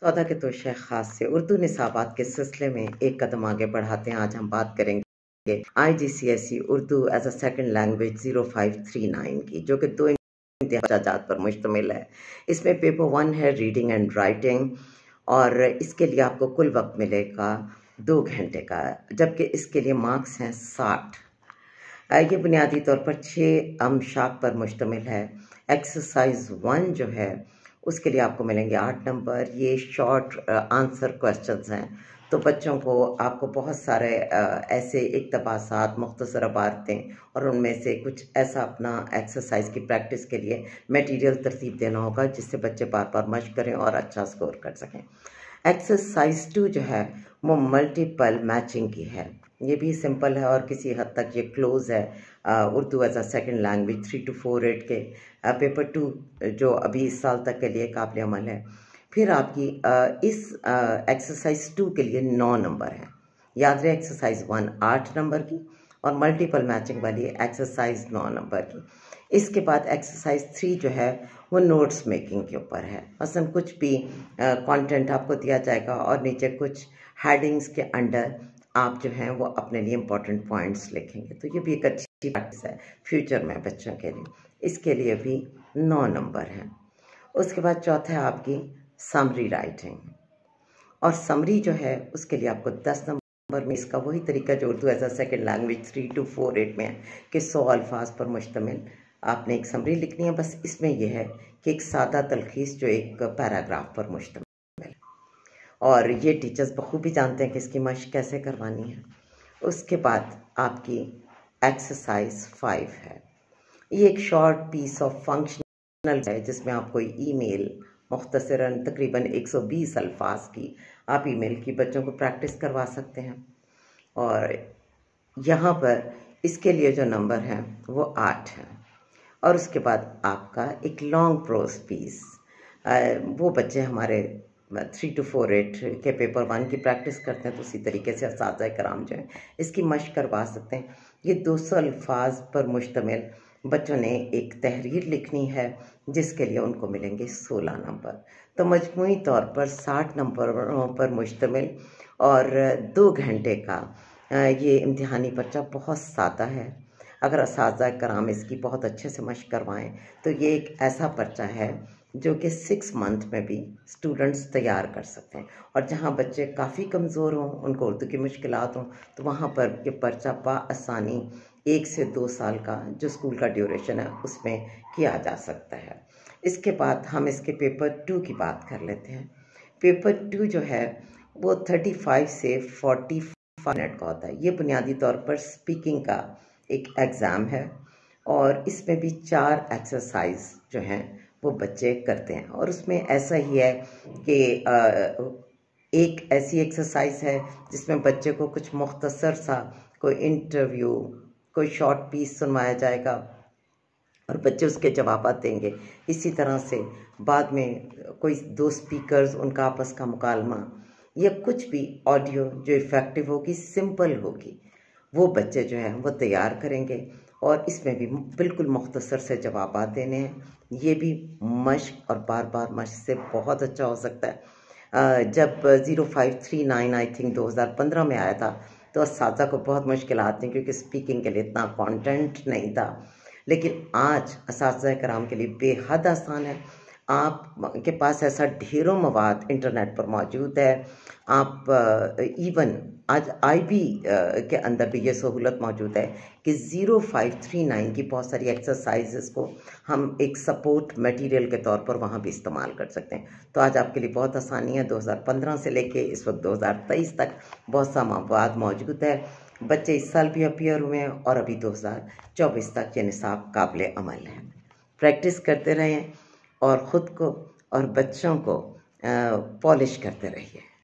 सौदा के तोशे ख़ास से उर्दू निसाबात के सिलसिले में एक कदम आगे बढ़ाते हैं। आज हम बात करेंगे IGCSE Urdu as a second language 0539 की, जो कि 2 इम्तिहाजात पर मुश्तमिल है। इसमें पेपर 1 है रीडिंग एंड राइटिंग, और इसके लिए आपको कुल वक्त मिलेगा 2 घंटे का, जबकि इसके लिए मार्क्स हैं 60। ये बुनियादी तौर पर 6 अमशाक पर मुश्तमिल है। एक्सरसाइज 1 जो है उसके लिए आपको मिलेंगे 8 नंबर। ये शॉर्ट आंसर क्वेश्चंस हैं, तो बच्चों को आपको बहुत सारे ऐसे इक़्तिबासात, मुख्तसर इबारतें और उनमें से कुछ ऐसा अपना एक्सरसाइज की प्रैक्टिस के लिए मटेरियल तरतीब देना होगा जिससे बच्चे बार बार मश्क करें और अच्छा स्कोर कर सकें। एक्सरसाइज 2 जो है वो मल्टीपल मैचिंग की है। ये भी सिंपल है और किसी हद तक ये क्लोज है Urdu as a second language 3 to 4 8 के पेपर 2 जो अभी इस साल तक के लिए काबिल अमल है। फिर आपकी इस एक्सरसाइज 2 के लिए 9 नंबर हैं। याद रहे, एक्सरसाइज 1 8 नंबर की और मल्टीपल मैचिंग वाली एक्सरसाइज 9 नंबर की। इसके बाद एक्सरसाइज 3 जो है वो नोट्स मेकिंग के ऊपर है। मसलन कुछ भी कंटेंट आपको दिया जाएगा और नीचे कुछ हेडिंग्स के अंडर आप जो हैं वो अपने लिए इम्पोर्टेंट पॉइंट्स लिखेंगे, तो ये भी एक अच्छी प्रैक्टिस है फ्यूचर में बच्चों के लिए। इसके लिए भी 9 नंबर हैं। उसके बाद चौथा है आपकी समरी राइटिंग, और समरी जो है उसके लिए आपको 10 नंबर में। इसका वही तरीका जो Urdu as a second language 3 to 4 8 में है कि 100 अल्फाज पर मुश्तमिल आपने एक समरी लिखनी है। बस इसमें यह है कि एक सादा तलखीस जो एक पैराग्राफ पर मुश्तमिल, और ये टीचर्स बखूबी जानते हैं कि इसकी मशक कैसे करवानी है। उसके बाद आपकी एक्सरसाइज 5 है। ये एक शॉर्ट पीस ऑफ फंक्शनल है जिसमें आप कोई ईमेल मुख्तसरन तकरीबन 120 अल्फाज की आप ईमेल की बच्चों को प्रैक्टिस करवा सकते हैं। और यहाँ पर इसके लिए जो नंबर हैं वो 8 हैं। और उसके बाद आपका एक लॉन्ग प्रोज पीस, वो बच्चे हमारे 3 to 4 8 के पेपर 1 की प्रैक्टिस करते हैं, तो उसी तरीके से असातिज़ा कराम जो है इसकी मशक करवा सकते हैं। ये 200 अल्फाज पर मुश्तमिल बच्चों ने एक तहरीर लिखनी है जिसके लिए उनको मिलेंगे 16 नंबर। तो मजमूई तौर पर 60 नंबरों पर मुश्तमिल और 2 घंटे का ये इम्तिहानी पर्चा बहुत सादा है। अगर असातिज़ा कराम इसकी बहुत अच्छे से मशक करवाएं तो ये एक ऐसा पर्चा है जो कि 6 मंथ में भी स्टूडेंट्स तैयार कर सकते हैं। और जहाँ बच्चे काफ़ी कमज़ोर हों, उनको उर्दू की मुश्किलात हों, तो वहाँ पर ये पर्चा बआसानी 1 से 2 साल का जो स्कूल का ड्यूरेशन है उसमें किया जा सकता है। इसके बाद हम इसके पेपर 2 की बात कर लेते हैं। पेपर 2 जो है वो 35 से 45 मिनट का होता है। ये बुनियादी तौर पर स्पीकिंग का एक एग्ज़ाम है, और इसमें भी 4 एक्सरसाइज जो हैं वो बच्चे करते हैं। और उसमें ऐसा ही है कि एक ऐसी एक्सरसाइज है जिसमें बच्चे को कुछ मुख्तसर सा कोई इंटरव्यू, कोई शॉर्ट पीस सुनवाया जाएगा और बच्चे उसके जवाब देंगे। इसी तरह से बाद में कोई 2 स्पीकर्स, उनका आपस का मुकालमा, या कुछ भी ऑडियो जो इफ़ेक्टिव होगी, सिंपल होगी, वो बच्चे जो हैं वो तैयार करेंगे। और इसमें भी बिल्कुल मुख्तसर से जवाब देने हैं। ये भी मश्क और बार बार मश्क से बहुत अच्छा हो सकता है। जब 0539 आई थिंक 2015 में आया था तो असातिज़ा को बहुत मुश्किलात थी क्योंकि स्पीकिंग के लिए इतना कंटेंट नहीं था, लेकिन आज असातिज़ा कराम के लिए बेहद आसान है। आप के पास ऐसा ढेरों मवाद इंटरनेट पर मौजूद है। आप इवन आज IB के अंदर भी ये सहूलत मौजूद है कि 0539 की बहुत सारी एक्सरसाइजेस को हम एक सपोर्ट मटेरियल के तौर पर वहाँ भी इस्तेमाल कर सकते हैं। तो आज आपके लिए बहुत आसानी है। 2015 से लेके इस वक्त 2023 तक बहुत सा मवाद मौजूद है। बच्चे इस साल भी अपीयर हुए हैं और अभी 2024 तक ये निसाब काबिल अमल है। प्रैक्टिस करते रहें और ख़ुद को और बच्चों को पॉलिश करते रहिए।